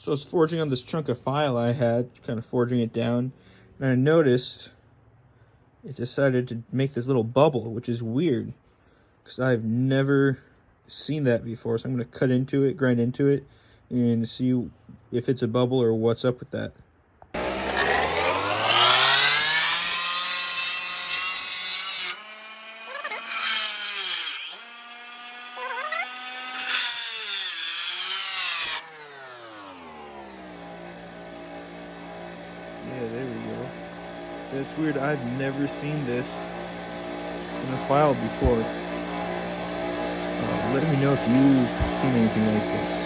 So I was forging on this chunk of file I had, kind of forging it down, and I noticed it decided to make this little bubble, which is weird, because I've never seen that before. So I'm going to cut into it, grind into it, and see if it's a bubble or what's up with that. Yeah, there we go. That's weird. I've never seen this in a file before. Let me know if you've seen anything like this.